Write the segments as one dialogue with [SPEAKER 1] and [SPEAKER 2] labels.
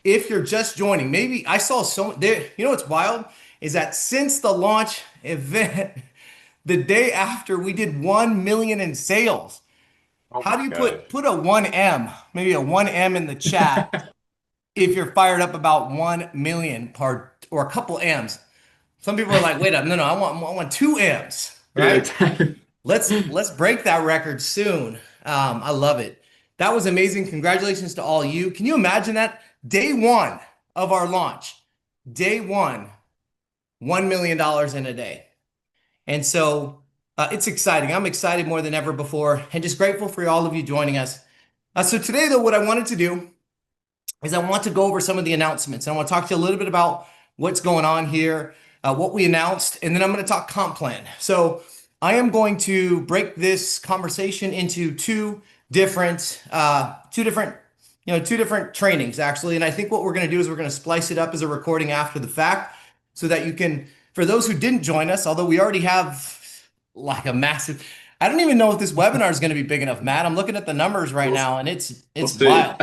[SPEAKER 1] if you're just joining, maybe I saw so there. You know what's wild is that since the launch event, the day after we did 1 million in sales.
[SPEAKER 2] Oh
[SPEAKER 1] How
[SPEAKER 2] my
[SPEAKER 1] do you
[SPEAKER 2] God.
[SPEAKER 1] put a 1M, maybe a 1M in the chat if you're fired up about 1 million part or a couple M's? Some people are like, wait up, no, no, I want two M's,
[SPEAKER 2] Yeah,
[SPEAKER 1] right? Let's break that record soon. I love it. That was amazing. Congratulations to all you. Can you imagine that? Day one of our launch, day one, $1 million in a day. And so it's exciting. I'm excited more than ever before and just grateful for all of you joining us. So today, though, what I wanted to do is I want to go over some of the announcements. I want to talk to you a little bit about what's going on here, what we announced, and then I'm going to talk comp plan. So I am going to break this conversation into two different trainings actually. And I think what we're going to do is we're going to splice it up as a recording after the fact, so that you can, for those who didn't join us, although we already have like a massive. I don't even know if this webinar is going to be big enough, Matt. I'm looking at the numbers right
[SPEAKER 2] we'll,
[SPEAKER 1] now, and
[SPEAKER 2] we'll
[SPEAKER 1] it's
[SPEAKER 2] see.
[SPEAKER 1] wild.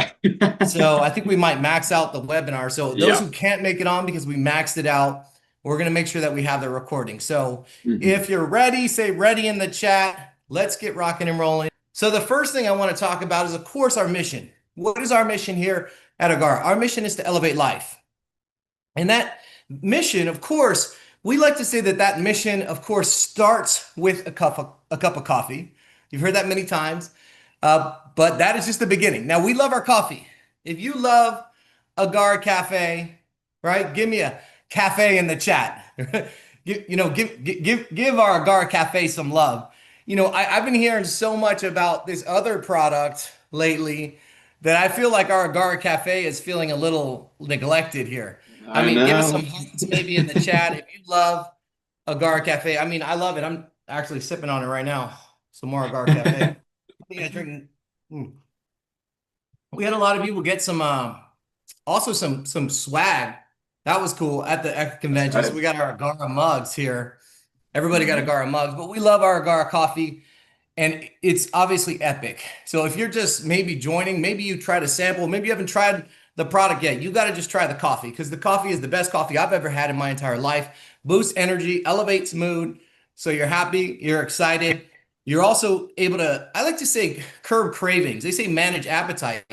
[SPEAKER 1] So I think we might max out the webinar. So those
[SPEAKER 2] Yeah.
[SPEAKER 1] who can't make it on because we maxed it out, we're going to make sure that we have the recording. So
[SPEAKER 2] Mhm.
[SPEAKER 1] if you're ready, say ready in the chat. Let's get rocking and rolling. So the first thing I want to talk about is, of course, our mission. What is our mission here at Agara? Our mission is to elevate life. And that mission, of course, we like to say that that mission, of course, starts with a cup of coffee. You've heard that many times, but that is just the beginning. Now, we love our coffee. If you love Agara Cafe, right? Give me a cafe in the chat. Give our Agara Cafe some love. I've been hearing so much about this other product lately that I feel like our Agara Cafe is feeling a little neglected here. I
[SPEAKER 2] I
[SPEAKER 1] mean, give us some
[SPEAKER 2] know.
[SPEAKER 1] hearts maybe in the chat if you love Agara Cafe. I mean, I love it. I'm actually sipping on it right now. Some more Agara Cafe. What are you guys drinking? Mm. We had a lot of people get some, also some swag. That was cool at the
[SPEAKER 2] That's
[SPEAKER 1] convention. So we
[SPEAKER 2] right.
[SPEAKER 1] got our Agara mugs here. Everybody got
[SPEAKER 2] Mhm.
[SPEAKER 1] Agara mugs, but we love our Agara coffee, and it's obviously epic. So if you're just maybe joining, maybe you try to sample, maybe you haven't tried the product yet, you got to just try the coffee, because the coffee is the best coffee I've ever had in my entire life. Boosts energy, elevates mood. So you're happy, you're excited. You're also able to, I like to say, curb cravings. They say manage appetite,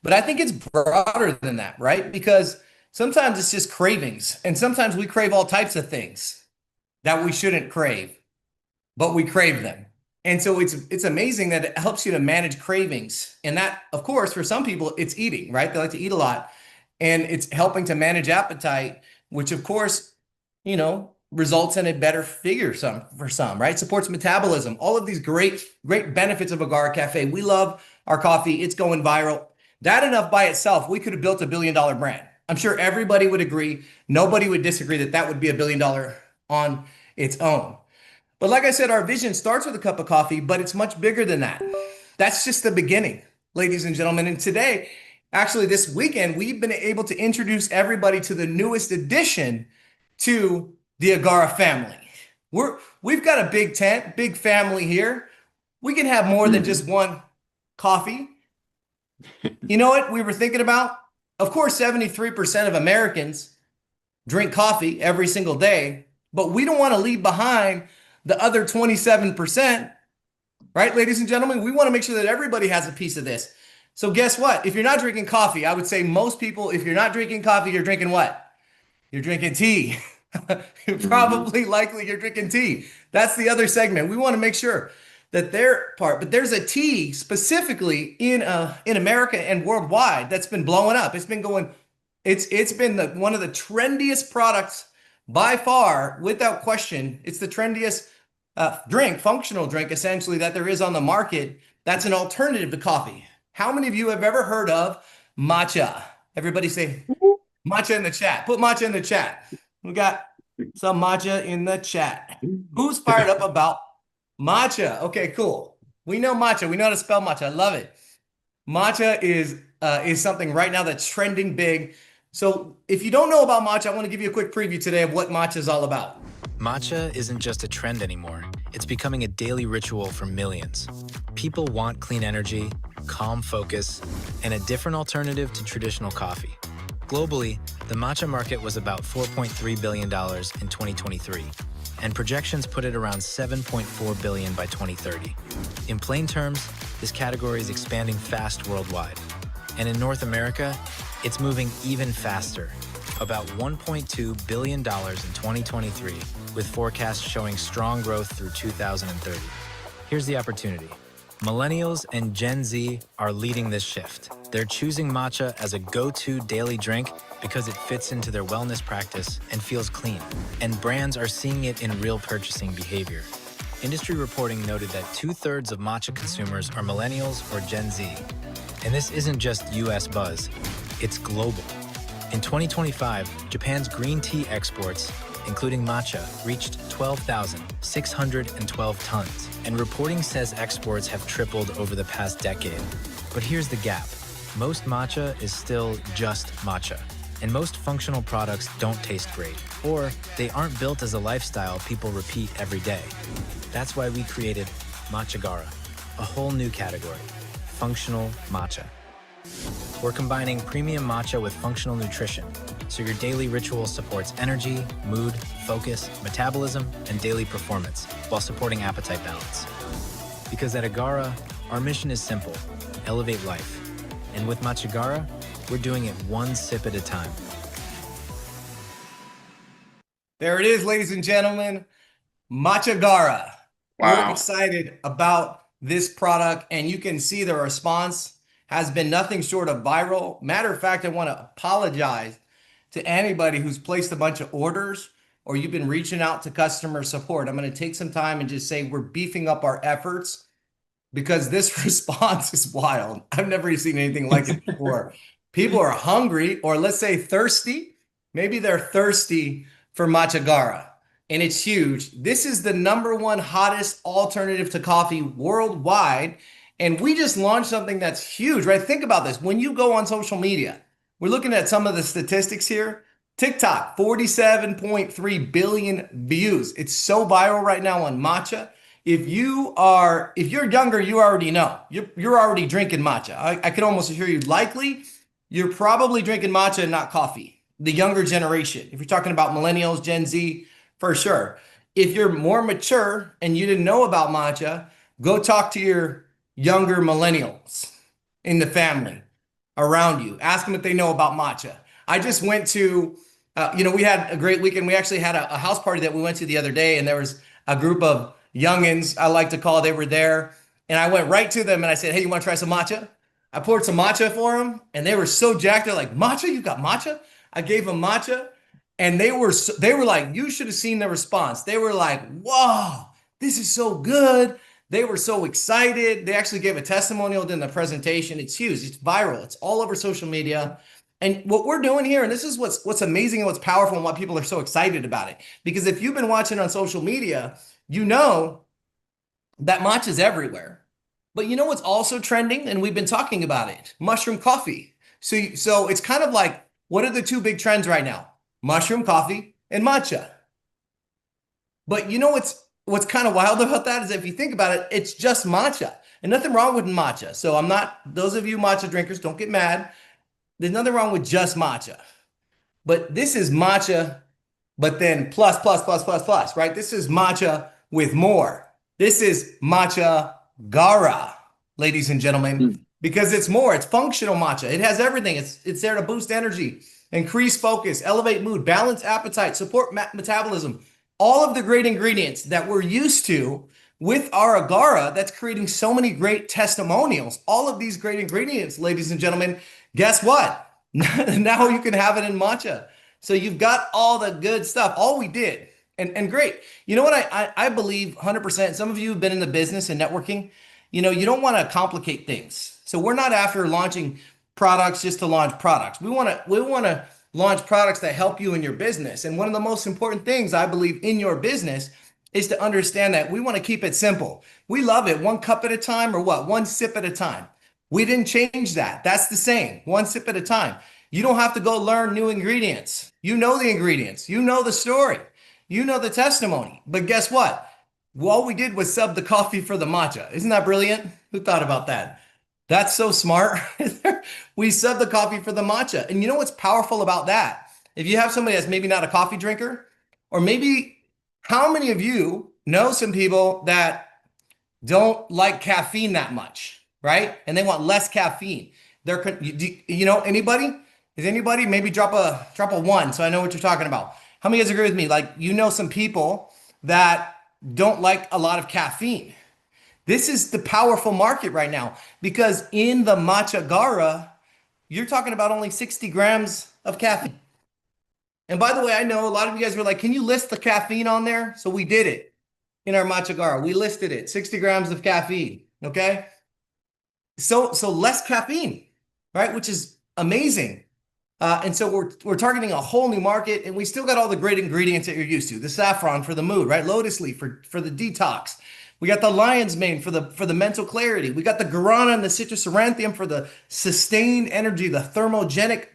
[SPEAKER 1] but I think it's broader than that, right? Because sometimes it's just cravings, and sometimes we crave all types of things that we shouldn't crave, but we crave them. And so it's amazing that it helps you to manage cravings. And that, of course, for some people, it's eating, right? They like to eat a lot. And it's helping to manage appetite, which of course, results in a better figure some for some, right? Supports metabolism. All of these great benefits of Agara Cafe. We love our coffee. It's going viral. That enough by itself, we could have built $1 billion brand. I'm sure everybody would agree. Nobody would disagree that that would be $1 billion on its own. But like I said, our vision starts with a cup of coffee, but it's much bigger than that. That's just the beginning, ladies and gentlemen. And today, actually, this weekend, we've been able to introduce everybody to the newest addition to the Agara family. We've got a big tent, big family here. We can have more than just
[SPEAKER 2] Mhm.
[SPEAKER 1] one coffee. You know what we were thinking about? Of course, 73% of Americans drink coffee every single day, but we don't want to leave behind the other 27%, right, ladies and gentlemen? We want to make sure that everybody has a piece of this. So guess what? If you're not drinking coffee, I would say most people, if you're not drinking coffee, you're drinking what? You're drinking tea. You're
[SPEAKER 2] Mhm.
[SPEAKER 1] probably likely you're drinking tea. That's the other segment. We want to make sure that their part, but there's a tea specifically in America and worldwide that's been blowing up. It's been going, it's been one of the trendiest products by far, without question. It's the trendiest functional drink essentially that there is on the market. That's an alternative to coffee. How many of you have ever heard of matcha? Everybody say matcha in the chat. Put matcha in the chat. We got some matcha in the chat. Who's fired up about matcha? Okay, cool. We know matcha. We know how to spell matcha. I love it. Matcha is something right now that's trending big. So if you don't know about matcha, I want to give you a quick preview today of what matcha is all about.
[SPEAKER 3] Matcha isn't just a trend anymore. It's becoming a daily ritual for millions. People want clean energy, calm focus, and a different alternative to traditional coffee. Globally, the matcha market was about $4.3 billion in 2023, and projections put it around $7.4 billion by 2030. In plain terms, this category is expanding fast worldwide. And in North America, it's moving even faster, about $1.2 billion in 2023, with forecasts showing strong growth through 2030. Here's the opportunity. Millennials and Gen Z are leading this shift. They're choosing matcha as a go-to daily drink because it fits into their wellness practice and feels clean. And brands are seeing it in real purchasing behavior. Industry reporting noted that 2/3 of matcha consumers are millennials or Gen Z. And this isn't just US buzz, it's global. In 2025, Japan's green tea exports, including matcha, reached 12,612 tons, and reporting says exports have tripled over the past decade. But here's the gap. Most matcha is still just matcha, and most functional products don't taste great, or they aren't built as a lifestyle people repeat every day. That's why we created Matchagara, a whole new category, functional matcha. We're combining premium matcha with functional nutrition, so your daily ritual supports energy, mood, focus, metabolism, and daily performance, while supporting appetite balance. Because at Agara, our mission is simple: elevate life. And with Matchagara, we're doing it one sip at a time.
[SPEAKER 1] There it is, ladies and gentlemen. Matchagara. We're
[SPEAKER 2] Wow.
[SPEAKER 1] excited about this product, and you can see the response has been nothing short of viral. Matter of fact, I want to apologize to anybody who's placed a bunch of orders or you've been reaching out to customer support. I'm going to take some time and just say we're beefing up our efforts because this response is wild. I've never seen anything like it before. People are hungry, or let's say thirsty. Maybe they're thirsty for Matchagara, and it's huge. This is the #1 hottest alternative to coffee worldwide. And we just launched something that's huge, right? Think about this. When you go on social media, we're looking at some of the statistics here. TikTok, 47.3 billion views. It's so viral right now on matcha. If you're younger, you already know. You're already drinking matcha. I can almost hear you. Likely, you're probably drinking matcha and not coffee. The younger generation. If you're talking about millennials, Gen Z, for sure. If you're more mature and you didn't know about matcha, go talk to your younger millennials in the family around you. Ask them if they know about matcha. I just went to, we had a great weekend. We actually had a house party that we went to the other day, and there was a group of youngins, I like to call, they were there. And I went right to them and I said, hey, you want to try some matcha? I poured some matcha for them, and they were so jacked. They're like, matcha? You got matcha? I gave them matcha, and they were like, you should have seen the response. They were like, whoa, this is so good. They were so excited. They actually gave a testimonial in the presentation. It's huge. It's viral. It's all over social media. And what we're doing here, and this is what's amazing and what's powerful and why people are so excited about it. Because if you've been watching on social media, you know that matcha is everywhere. But you know what's also trending? And we've been talking about it. Mushroom coffee. So it's kind of like, what are the two big trends right now? Mushroom coffee and matcha. But you know what's kind of wild about that is if you think about it, it's just matcha and nothing wrong with matcha. So those of you matcha drinkers, don't get mad. There's nothing wrong with just matcha, but this is matcha, but then plus, right? This is matcha with more. This is matcha gara, ladies and gentlemen, because it's more, it's functional matcha. It has everything. It's there to boost energy, increase focus, elevate mood, balance appetite, support metabolism. All of the great ingredients that we're used to with our Agara that's creating so many great testimonials. All of these great ingredients, ladies and gentlemen, guess what? Now you can have it in matcha. So you've got all the good stuff. All we did, and great. You know what I believe 100%, some of you have been in the business and networking, you don't want to complicate things. So we're not after launching products just to launch products. We want to launch products that help you in your business. And one of the most important things I believe in your business is to understand that we want to keep it simple. We love it 1 cup at a time, or what? 1 sip at a time. We didn't change that. That's the same. 1 sip at a time. You don't have to go learn new ingredients. You know the ingredients. You know the story. You know the testimony. But guess what? All we did was sub the coffee for the matcha. Isn't that brilliant? Who thought about that? That's so smart. We sub the coffee for the matcha. And you know what's powerful about that? If you have somebody that's maybe not a coffee drinker, or maybe how many of you know some people that don't like caffeine that much, right? And they want less caffeine. You know, anybody? Is anybody maybe drop a one so I know what you're talking about. How many of you guys agree with me? Like, you know some people that don't like a lot of caffeine. This is the powerful market right now because in the matcha gara, you're talking about only 60 grams of caffeine. And by the way, I know a lot of you guys were like, can you list the caffeine on there? So we did it in our matcha gara. We listed it, 60 grams of caffeine. Okay. So less caffeine, right? Which is amazing. And so we're targeting a whole new market, and we still got all the great ingredients that you're used to. The saffron for the mood, right? Lotus leaf for the detox. We got the lion's mane for the mental clarity. We got the guarana and the citrus aurantium for the sustained energy, the thermogenic,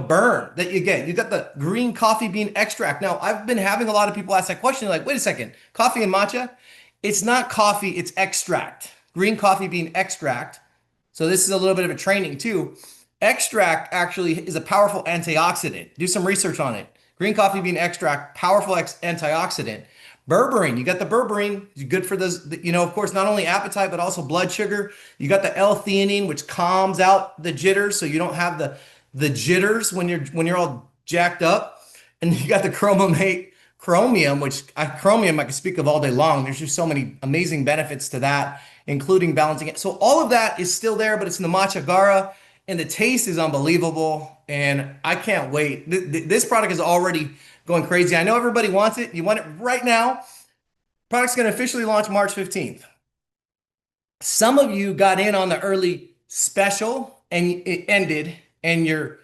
[SPEAKER 1] burn that you get. You got the green coffee bean extract. Now, I've been having a lot of people ask that question, like, wait a second, coffee and matcha? It's not coffee, it's extract. Green coffee bean extract. So this is a little bit of a training too. Extract actually is a powerful antioxidant. Do some research on it. Green coffee bean extract, powerful antioxidant. Berberine, you got the berberine, good for those, of course, not only appetite, but also blood sugar. You got the L-theanine, which calms out the jitters, so you don't have the jitters when you're all jacked up. And you got the chromomate chromium, which chromium I could speak of all day long. There's just so many amazing benefits to that, including balancing it. So all of that is still there, but it's in the matcha gara, and the taste is unbelievable. And I can't wait. This product is already going crazy. I know everybody wants it. You want it right now. Product's going to officially launch March 15th. Some of you got in on the early special and it ended, and you're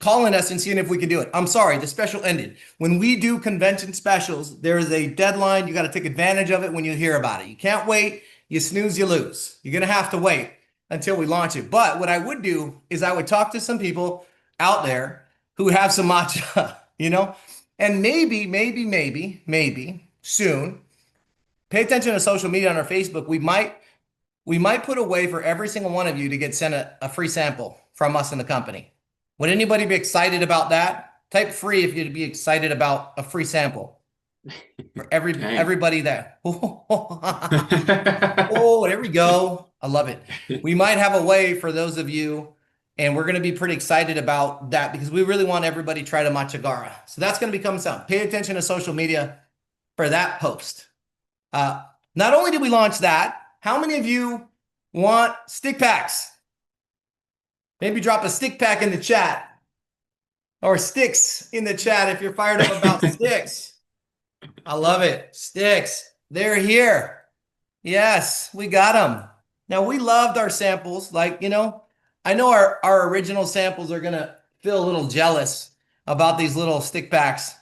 [SPEAKER 1] calling us and seeing if we can do it. I'm sorry, the special ended. When we do convention specials, there is a deadline. You got to take advantage of it when you hear about it. You can't wait. You snooze, you lose. You're going to have to wait until we launch it. But what I would do is I would talk to some people out there who have some matcha, and maybe soon, pay attention to social media on our Facebook. We might put a way for every single one of you to get sent a free sample from us in the company. Would anybody be excited about that? Type free if you'd be excited about a free sample for everybody there. Oh, there we go. I love it. We might have a way for those of you, and we're going to be pretty excited about that because we really want everybody to try the matcha gara. So that's going to be coming soon. Pay attention to social media for that post. Not only did we launch that, how many of you want stick packs? Maybe drop a stick pack in the chat, or sticks in the chat if you're fired up about sticks. I love it. Sticks. They're here. Yes, we got them. Now, we loved our samples. Like, I know our original samples are going to feel a little jealous about these little stick packs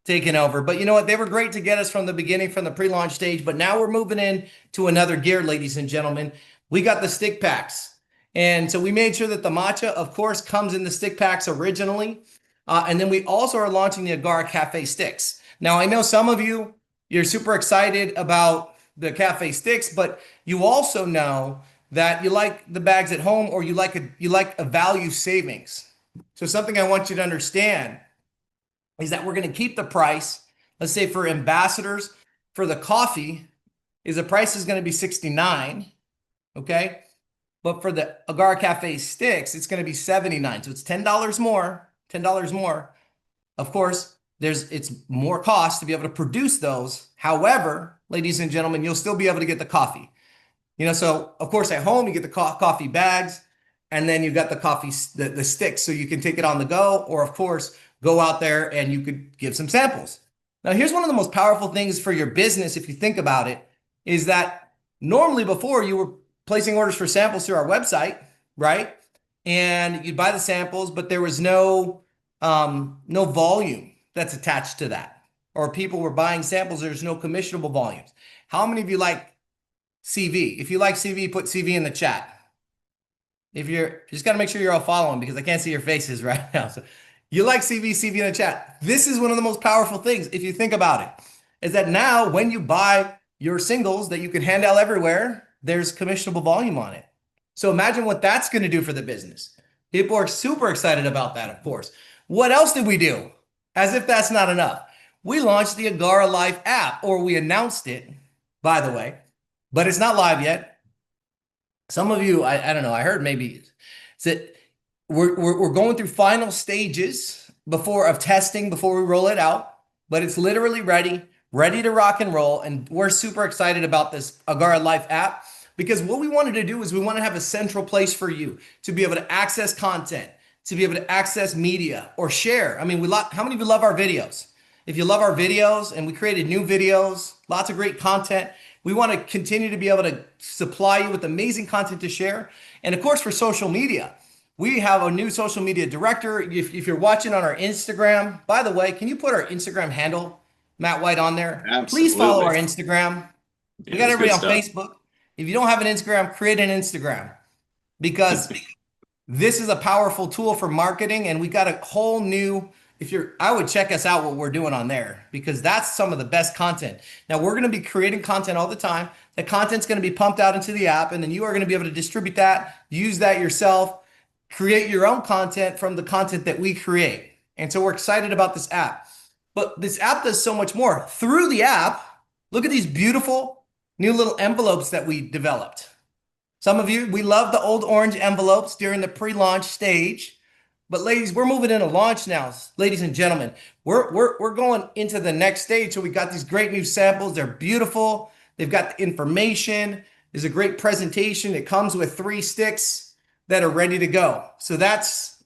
[SPEAKER 1] taking over. But you know what? They were great to get us from the beginning, from the pre-launch stage. But now we're moving in to another gear, ladies and gentlemen. We got the stick packs. And so we made sure that the matcha, of course, comes in the stick packs originally. And then we also are launching the Agara Cafe sticks. Now, I know some of you, you're super excited about the cafe sticks, but you also know that you like the bags at home, or you like a value savings. So something I want you to understand is that we're going to keep the price. Let's say for ambassadors, for the coffee, the price is going to be $69. Okay. But for the Agara Cafe sticks, it's going to be $79. So it's $10 more, $10 more. Of course, it's more cost to be able to produce those. However, ladies and gentlemen, you'll still be able to get the coffee. So of course at home, you get the coffee bags, and then you got the coffee, the sticks, so you can take it on the go, or of course, go out there and you could give some samples. Now, here's one of the most powerful things for your business, if you think about it, is that normally before you were placing orders for samples through our website, right? And you'd buy the samples, but there was no volume that's attached to that. Or people were buying samples, there's no commissionable volumes. How many of you like CV? If you like CV, put CV in the chat. If you're, just got to make sure you're all following because I can't see your faces right now. So you like CV in the chat. This is one of the most powerful things, if you think about it, is that now when you buy your singles that you can hand out everywhere, there's commissionable volume on it. So imagine what that's going to do for the business. People are super excited about that, of course. What else did we do? As if that's not enough. We launched the Agara Life app, or we announced it, by the way, but it's not live yet. Some of you, I don't know, I heard maybe that we're going through final stages of testing before we roll it out, but it's literally ready to rock and roll. And we're super excited about this Agara Life app because what we wanted to do is we want to have a central place for you to be able to access content, to be able to access media or share. I mean, how many of you love our videos? If you love our videos, and we created new videos, lots of great content, we want to continue to be able to supply you with amazing content to share. And of course, for social media, we have a new social media director. If you're watching on our Instagram, by the way, can you put our Instagram handle, Matt White, on there? Please follow our
[SPEAKER 2] Absolutely.
[SPEAKER 1] Instagram. We
[SPEAKER 2] Yeah,
[SPEAKER 1] got
[SPEAKER 2] that's good
[SPEAKER 1] everybody on
[SPEAKER 2] stuff.
[SPEAKER 1] Facebook. If you don't have an Instagram, create an Instagram because this is a powerful tool for marketing, and we got a whole new, I would check us out what we're doing on there because that's some of the best content. Now we're going to be creating content all the time. The content's going to be pumped out into the app, and then you are going to be able to distribute that, use that yourself, create your own content from the content that we create. And so we're excited about this app. But this app does so much more. Through the app, look at these beautiful new little envelopes that we developed. Some of you, we love the old orange envelopes during the pre-launch stage. But ladies, we're moving into launch now. Ladies and gentlemen, we're going into the next stage. So we got these great new samples. They're beautiful. They've got the information. There's a great presentation. It comes with 3 sticks that are ready to go. So this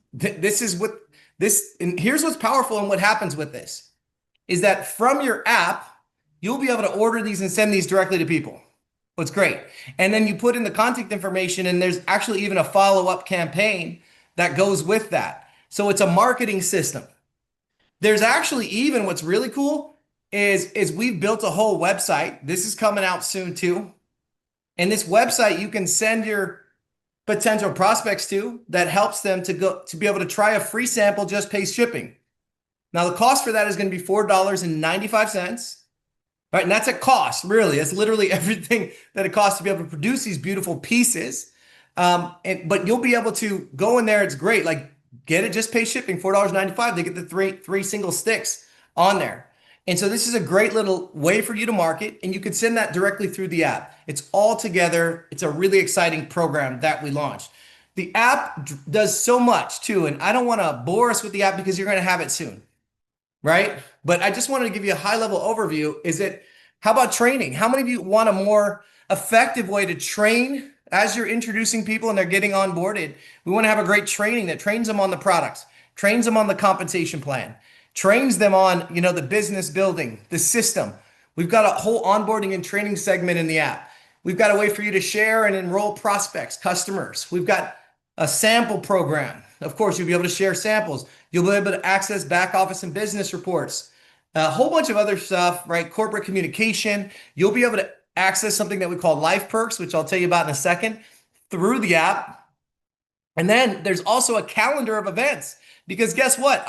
[SPEAKER 1] is what this, and here's what's powerful and what happens with this is that from your app, you'll be able to order these and send these directly to people. What's great. And then you put in the contact information, and there's actually even a follow-up campaign that goes with that. So it's a marketing system. There's actually even what's really cool is we've built a whole website. This is coming out soon too. And this website you can send your potential prospects to that helps them to be able to try a free sample, just pay shipping. Now the cost for that is going to be $4.95. Right, and that's a cost, really. That's literally everything that it costs to be able to produce these beautiful pieces. But you'll be able to go in there. It's great. Like, get it, just pay shipping, $4.95. They get the three single sticks on there. And so this is a great little way for you to market, and you can send that directly through the app. It's all together. It's a really exciting program that we launched. The app does so much too, and I don't want to bore us with the app because you're going to have it soon. Right? But I just wanted to give you a high level overview. How about training? How many of you want a more effective way to train as you're introducing people and they're getting onboarded? We want to have a great training that trains them on the products, trains them on the compensation plan, trains them on, the business building, the system. We've got a whole onboarding and training segment in the app. We've got a way for you to share and enroll prospects, customers. We've got a sample program. Of course, you'll be able to share samples. You'll be able to access back office and business reports, a whole bunch of other stuff, right? Corporate communication. You'll be able to access something that we call Life Perks, which I'll tell you about in a second, through the app. And then there's also a calendar of events because guess what?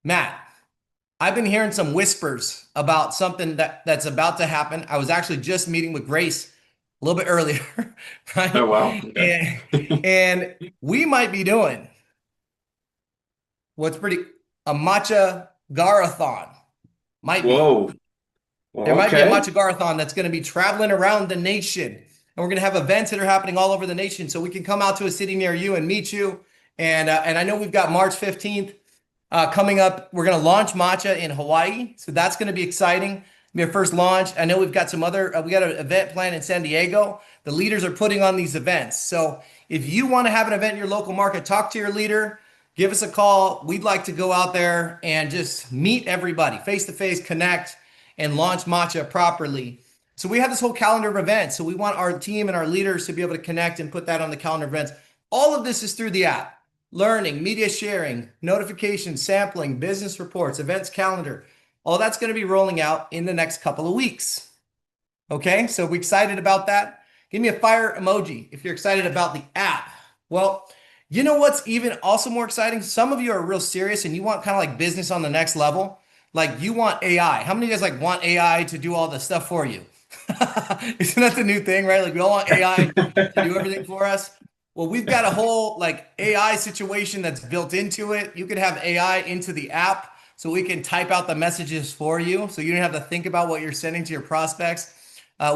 [SPEAKER 1] Matt, I've been hearing some whispers about something that's about to happen. I was actually just meeting with Grace a little bit earlier, right?
[SPEAKER 2] Oh, wow. Okay.
[SPEAKER 1] And we might be doing a Matcha Garathon. Might be.
[SPEAKER 2] Whoa. Well,
[SPEAKER 1] There might be a
[SPEAKER 2] okay.
[SPEAKER 1] Matcha Garathon that's going to be traveling around the nation. And we're going to have events that are happening all over the nation. So we can come out to a city near you and meet you. And I know we've got March 15th coming up. We're going to launch Matcha in Hawaii. So that's going to be exciting. Be our first launch. I know we've got some other, we got an event planned in San Diego. The leaders are putting on these events. So if you want to have an event in your local market, talk to your leader, give us a call. We'd like to go out there and just meet everybody face to face, connect, and launch Matcha properly. So we have this whole calendar of events. So we want our team and our leaders to be able to connect and put that on the calendar of events. All of this is through the app. Learning, media sharing, notifications, sampling, business reports, events calendar. All that's going to be rolling out in the next couple of weeks. Okay, so we're excited about that. Give me a fire emoji if you're excited about the app. Well, you know what's even also more exciting? Some of you are real serious and you want kind of like business on the next level. Like you want AI. How many of you guys want AI to do all the stuff for you? Isn't that the new thing, right? Like we all want AI to do everything for us. Well, we've got a whole like AI situation that's built into it. You could have AI into the app so we can type out the messages for you. So you don't have to think about what you're sending to your prospects.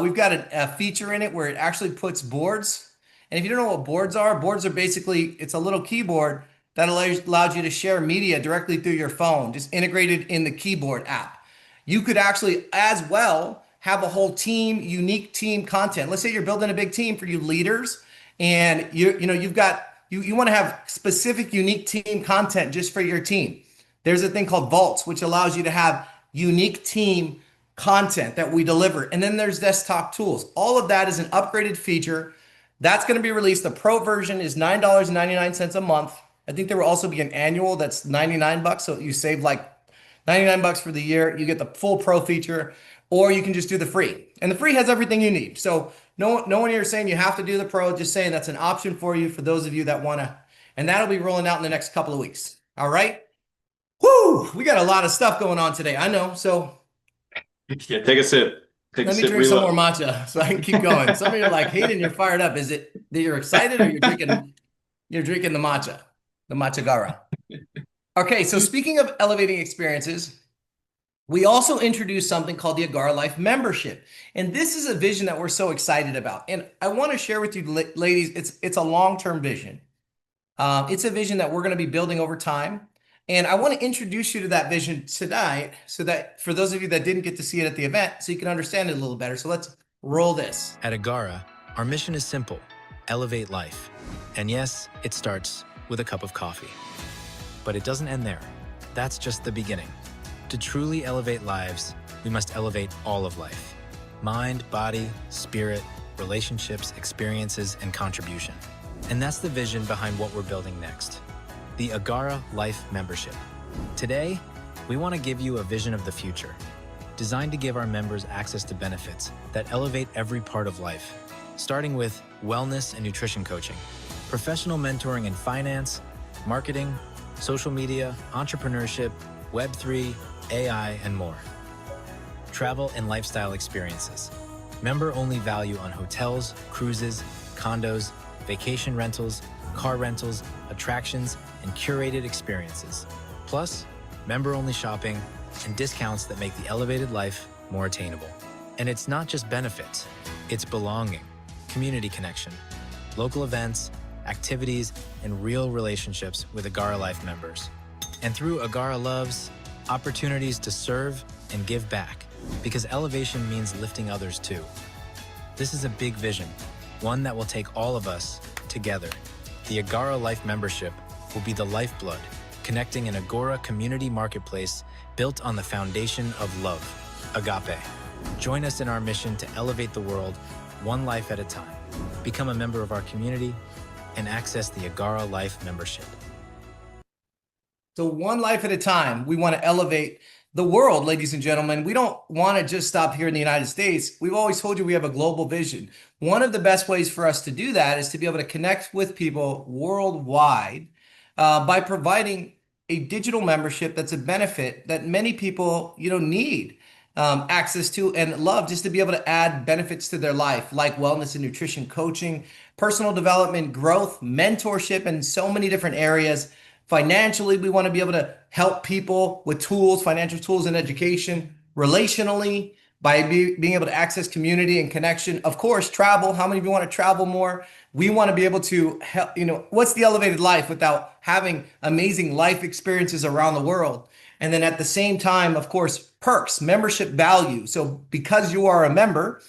[SPEAKER 1] We've got a feature in it where it actually puts boards. And if you don't know what boards are basically, it's a little keyboard that allows you to share media directly through your phone, just integrated in the keyboard app. You could actually as well have a whole team, unique team content. Let's say you're building a big team for you leaders and you want to have specific unique team content just for your team. There's a thing called Vaults, which allows you to have unique team content that we deliver. And then there's desktop tools. All of that is an upgraded feature that's going to be released. The pro version is $9.99 a month. I think there will also be an annual that's 99 bucks. So you save like 99 bucks for the year. You get the full pro feature, or you can just do the free. And the free has everything you need. So no one here is saying you have to do the pro, just saying that's an option for you for those of you that want to. And that'll be rolling out in the next couple of weeks. All right. Whoo, we got a lot of stuff going on today. I know. So
[SPEAKER 2] Yeah, take a sip.
[SPEAKER 1] let me drink some more matcha so I can keep going. Some of you are like, Hayden, you're fired up. Is it that you're excited or you're drinking the matcha, the matcha gara? Okay, so speaking of elevating experiences, we also introduced something called the Agara Life membership. And this is a vision that we're so excited about. And I want to share with you, ladies, it's a long-term vision. It's a vision that we're going to be building over time. And I want to introduce you to that vision tonight so that for those of you that didn't get to see it at the event, so you can understand it a little better. So let's roll this.
[SPEAKER 3] At Agara, our mission is simple: elevate life. And yes, it starts with a cup of coffee. But it doesn't end there. That's just the beginning. To truly elevate lives, we must elevate all of life: mind, body, spirit, relationships, experiences, and contribution. And that's the vision behind what we're building next: the Agara Life membership. Today, we want to give you a vision of the future, designed to give our members access to benefits that elevate every part of life, starting with wellness and nutrition coaching, professional mentoring in finance, marketing, social media, entrepreneurship, Web3, AI, and more. Travel and lifestyle experiences, member-only value on hotels, cruises, condos, vacation rentals, car rentals, attractions, and curated experiences. Plus, member-only shopping and discounts that make the elevated life more attainable. And it's not just benefits, it's belonging, community connection, local events, activities, and real relationships with Agara Life members. And through Agara Loves, opportunities to serve and give back, because elevation means lifting others too. This is a big vision, one that will take all of us together. The Agara Life membership will be the lifeblood, connecting an Agora community marketplace built on the foundation of love, agape. Join us in our mission to elevate the world one life at a time. Become a member of our community and access the Agara Life membership.
[SPEAKER 1] So one life at a time, we want to elevate the world, ladies and gentlemen. We don't want to just stop here in the United States. We've always told you we have a global vision. One of the best ways for us to do that is to be able to connect with people worldwide by providing a digital membership that's a benefit that many people, need access to and love, just to be able to add benefits to their life, like wellness and nutrition coaching, personal development, growth, mentorship, and so many different areas. Financially, we want to be able to help people with tools, financial tools and education. Relationally, by being able to access community and connection. Of course, travel. How many of you want to travel more? We want to be able to help, what's the elevated life without having amazing life experiences around the world? And then at the same time, of course, perks, membership value. So because you are a member,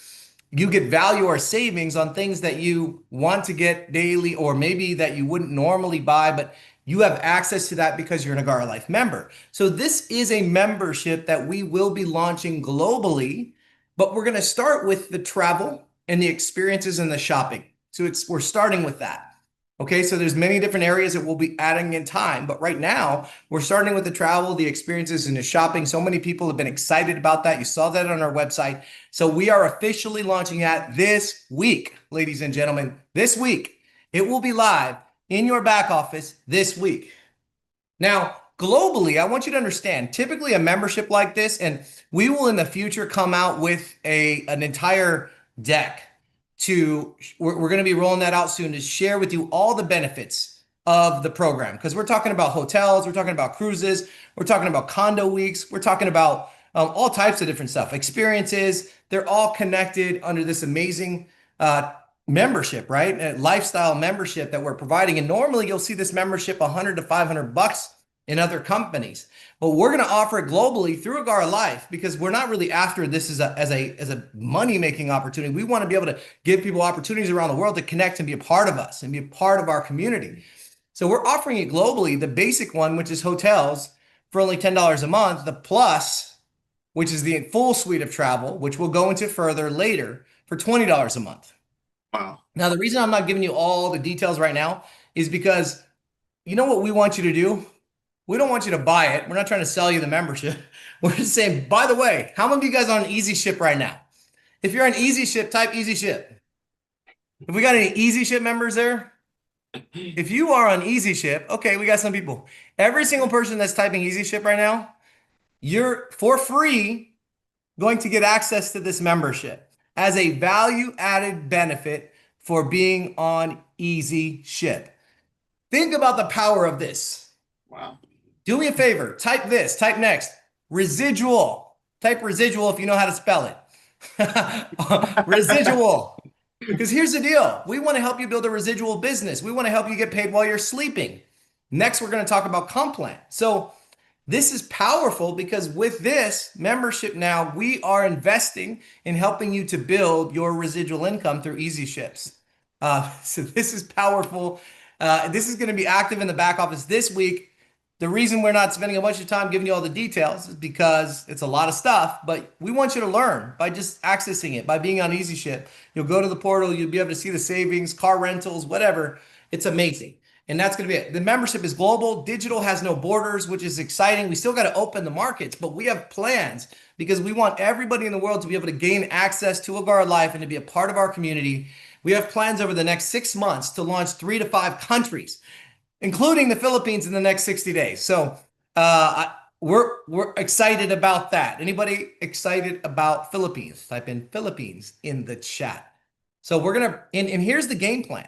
[SPEAKER 1] you get value or savings on things that you want to get daily, or maybe that you wouldn't normally buy, but you have access to that because you're an Agara Life member. So this is a membership that we will be launching globally, but we're going to start with the travel and the experiences and the shopping. So we're starting with that. Okay, so there's many different areas that we'll be adding in time, but right now we're starting with the travel, the experiences, and the shopping. So many people have been excited about that. You saw that on our website. So we are officially launching that this week, ladies and gentlemen. This week, it will be live in your back office this week. Now, globally, I want you to understand, typically a membership like this, and we will in the future come out with an entire deck we're going to be rolling that out soon to share with you all the benefits of the program. Because we're talking about hotels, we're talking about cruises, we're talking about condo weeks, we're talking about all types of different stuff, experiences. They're all connected under this amazing membership, right? A lifestyle membership that we're providing. And normally you'll see this membership $100 to $500 in other companies, but we're going to offer it globally through Agara Life because we're not really after this as a money making opportunity. We want to be able to give people opportunities around the world to connect and be a part of us and be a part of our community. So we're offering it globally, the basic one, which is hotels for only $10 a month, the plus, which is the full suite of travel, which we'll go into further later for $20 a month.
[SPEAKER 2] Wow.
[SPEAKER 1] Now, the reason I'm not giving you all the details right now is because you know what we want you to do? We don't want you to buy it. We're not trying to sell you the membership. We're just saying, by the way, how many of you guys are on Easy Ship right now? If you're on Easy Ship, type Easy Ship. If we got any Easy Ship members there? If you are on Easy Ship, okay, we got some people. Every single person that's typing Easy Ship right now, you're for free going to get access to this membership as a value-added benefit for being on Easy Ship. Think about the power of this.
[SPEAKER 2] Wow.
[SPEAKER 1] Do me a favor, type this, type next, residual. Type residual if you know how to spell it. Residual. Because here's the deal. We want to help you build a residual business. We want to help you get paid while you're sleeping. Next, we're going to talk about comp plan. So this is powerful because with this membership now, we are investing in helping you to build your residual income through Easy Ships. So this is powerful. This is going to be active in the back office this week. The reason we're not spending a bunch of time giving you all the details is because it's a lot of stuff, but we want you to learn by just accessing it, by being on Easy Ship. You'll go to the portal, you'll be able to see the savings, car rentals, whatever. It's amazing. And that's going to be it. The membership is global. Digital has no borders, which is exciting. We still got to open the markets, but we have plans because we want everybody in the world to be able to gain access to Agara Life and to be a part of our community. We have plans over the next 6 months to launch 3 to 5 countries, including the Philippines in the next 60 days. So we're excited about that. Anybody excited about Philippines? Type in Philippines in the chat. So we're going to, and here's the game plan.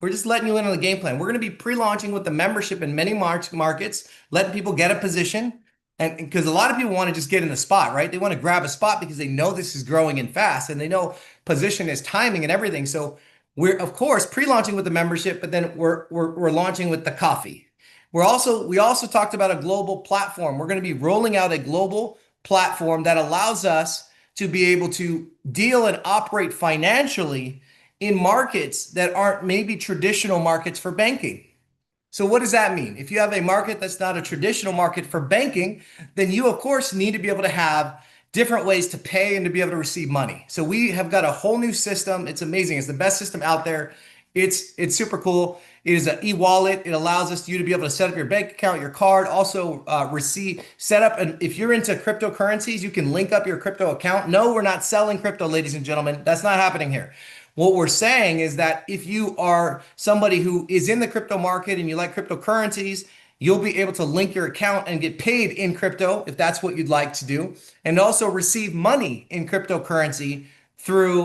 [SPEAKER 1] We're just letting you in on the game plan. We're going to be pre-launching with the membership in many markets, letting people get a position. And because a lot of people want to just get in the spot, right? They want to grab a spot because they know this is growing and fast and they know position is timing and everything. So we're, of course, pre-launching with the membership, but then we're launching with the coffee. We also talked about a global platform. We're going to be rolling out a global platform that allows us to be able to deal and operate financially in markets that aren't maybe traditional markets for banking. So what does that mean? If you have a market that's not a traditional market for banking, then you, of course, need to be able to have different ways to pay and to be able to receive money. So we have got a whole new system. It's amazing. It's the best system out there. It's super cool. It is an e-wallet. It allows you to be able to set up your bank account, your card, also set up. And if you're into cryptocurrencies, you can link up your crypto account. No, we're not selling crypto, ladies and gentlemen. That's not happening here. What we're saying is that if you are somebody who is in the crypto market and you like cryptocurrencies, you'll be able to link your account and get paid in crypto if that's what you'd like to do, and also receive money in cryptocurrency through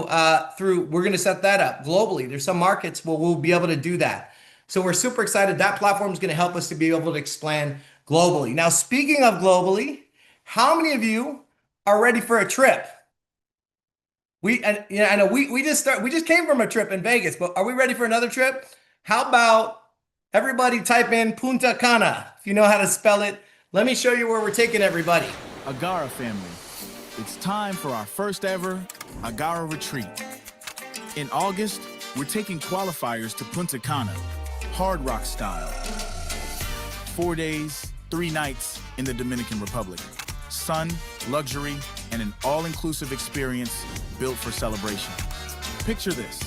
[SPEAKER 1] we're going to set that up globally. There's some markets where we'll be able to do that. So we're super excited. That platform is going to help us to be able to expand globally. Now, speaking of globally, how many of you are ready for a trip? I know we just came from a trip in Vegas, but are we ready for another trip? How about everybody type in Punta Cana if you know how to spell it. Let me show you where we're taking everybody.
[SPEAKER 4] Agara family, it's time for our first ever Agara retreat. In August, we're taking qualifiers to Punta Cana, Hard Rock style. 4 days, 3 nights in the Dominican Republic. Sun, luxury, and an all-inclusive experience built for celebration. Picture this: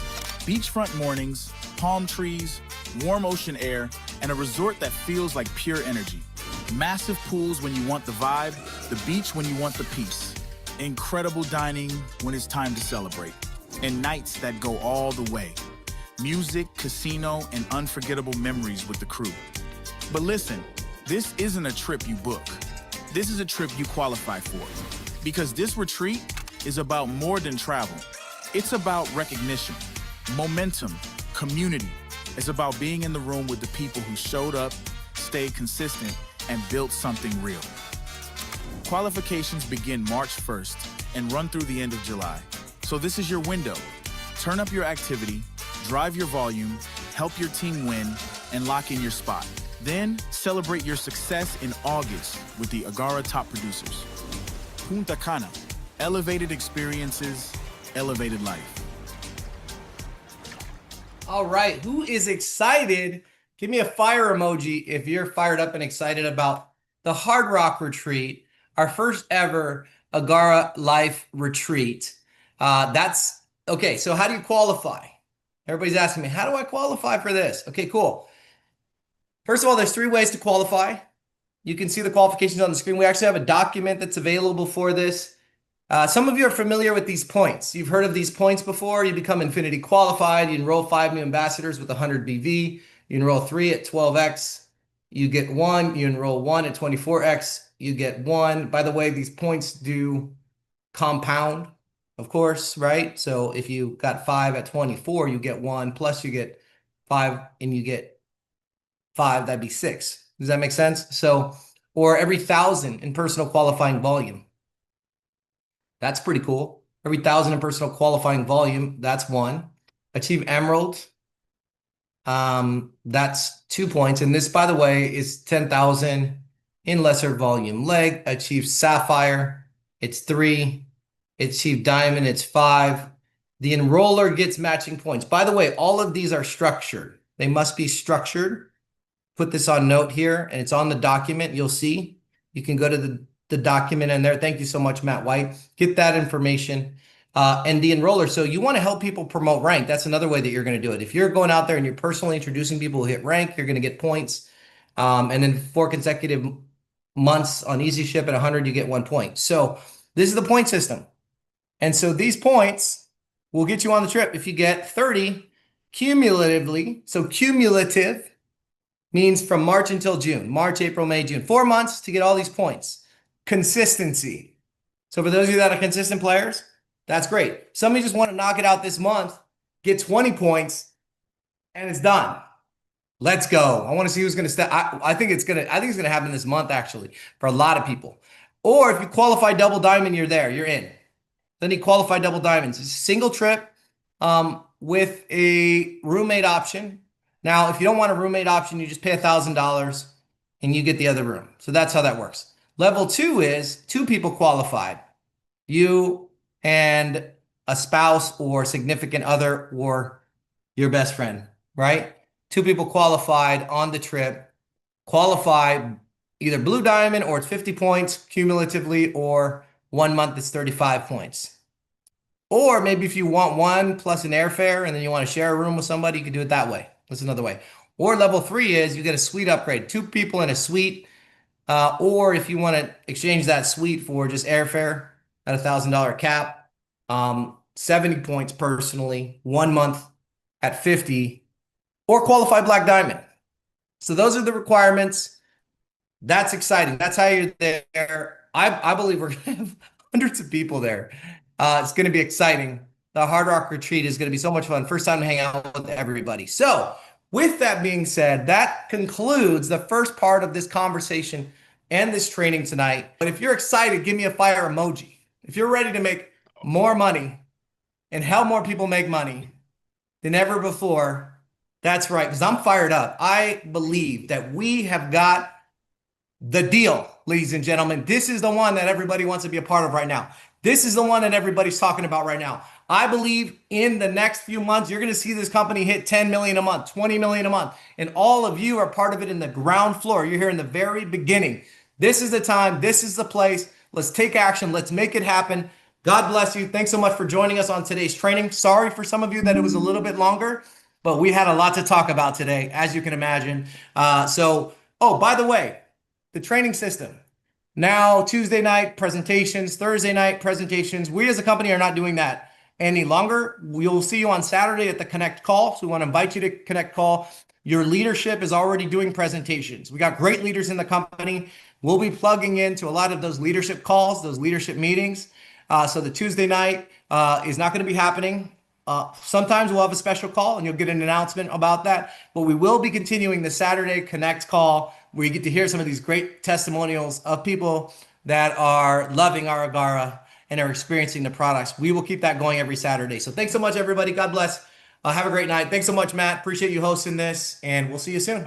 [SPEAKER 4] beachfront mornings, palm trees, warm ocean air, and a resort that feels like pure energy. Massive pools when you want the vibe, the beach when you want the peace. Incredible dining when it's time to celebrate. And nights that go all the way. Music, casino, and unforgettable memories with the crew. But listen, This isn't a trip you book. This is a trip you qualify for. Because this retreat is about more than travel. It's about recognition, momentum, community. It's about being in the room with the people who showed up, stayed consistent, and built something real. Qualifications begin March 1st and run through the end of July. So this is your window. Turn up your activity, drive your volume, help your team win, and lock in your spot. Then celebrate your success in August with the Agara top producers. Punta Cana, elevated experiences, elevated life.
[SPEAKER 1] All right, who is excited? Give me a fire emoji if you're fired up and excited about the Hard Rock Retreat, our first ever Agara Life Retreat. That's okay. So how do you qualify? Everybody's asking me, how do I qualify for this? Okay, cool. First of all, there's 3 ways to qualify. You can see the qualifications on the screen. We actually have a document that's available for this. Some of you are familiar with these points. You've heard of these points before. You become Infinity qualified. You enroll 5 new ambassadors with 100 BV. You enroll 3 at 12x. You get 1. You enroll 1 at 24x. You get 1. By the way, these points do compound, of course, right? So if you got 5 at 24, you get 1, plus you get 5 and you get 5, that'd be 6. Does that make sense? So, or every 1,000 in personal qualifying volume. That's pretty cool. Every 1,000 in personal qualifying volume, that's 1. Achieve Emerald, that's 2 points. And this, by the way, is 10,000 in lesser volume. Leg, achieve Sapphire, it's 3. Achieve Diamond, it's 5. The enroller gets matching points. By the way, all of these are structured. They must be structured. Put this on note here, and it's on the document. You'll see. You can go to the document in there. Thank you so much, Matt White. Get that information. And the enroller. So you want to help people promote rank. That's another way that you're going to do it. If you're going out there and you're personally introducing people who hit rank, you're going to get points. And then 4 consecutive months on Easy Ship at 100, you get 1 point. So this is the point system. And so these points will get you on the trip if you get 30 cumulatively. So cumulative means from March until June. March, April, May, June. 4 months to get all these points. Consistency. So for those of you that are consistent players, that's great. Some of you just want to knock it out this month, get 20 points, and it's done. Let's go. I want to see who's going to step. I think it's going to happen this month, actually, for a lot of people. Or if you qualify double diamond, you're there. You're in. Then you qualify double diamonds. It's a single trip with a roommate option. Now, if you don't want a roommate option, you just pay $1,000 and you get the other room. So that's how that works. Level 2 is 2 people qualified. You and a spouse or significant other or your best friend, right? 2 people qualified on the trip. Qualified either blue diamond or it's 50 points cumulatively, or 1 month is 35 points. Or maybe if you want 1 plus an airfare and then you want to share a room with somebody, you can do it that way. That's another way. Or level 3 is you get a suite upgrade, 2 people in a suite. Or if you want to exchange that suite for just airfare at $1,000 cap, 70 points personally, 1 month at 50, or qualify black diamond. So those are the requirements. That's exciting. That's how you're there. I believe we're going to have hundreds of people there. It's going to be exciting. The Hard Rock Retreat is going to be so much fun. First time to hang out with everybody. So with that being said, that concludes the first part of this conversation and this training tonight. But if you're excited, give me a fire emoji. If you're ready to make more money and help more people make money than ever before, that's right, because I'm fired up. I believe that we have got the deal, ladies and gentlemen. This is the one that everybody wants to be a part of right now. This is the one that everybody's talking about right now. I believe in the next few months, you're going to see this company hit 10 million a month, 20 million a month. And all of you are part of it in the ground floor. You're here in the very beginning. This is the time. This is the place. Let's take action. Let's make it happen. God bless you. Thanks so much for joining us on today's training. Sorry for some of you that it was a little bit longer, but we had a lot to talk about today, as you can imagine. Oh, by the way, the training system. Now, Tuesday night presentations, Thursday night presentations. We as a company are not doing that any longer. We'll see you on Saturday at the Connect call. So we want to invite you to Connect call. Your leadership is already doing presentations. We got great leaders in the company. We'll be plugging into a lot of those leadership calls, those leadership meetings. So the Tuesday night is not going to be happening. Sometimes we'll have a special call and you'll get an announcement about that. But we will be continuing the Saturday Connect call where you get to hear some of these great testimonials of people that are loving our Agara and are experiencing the products. We will keep that going every Saturday. So thanks so much, everybody. God bless. Have a great night. Thanks so much, Matt. Appreciate you hosting this, and we'll see you soon.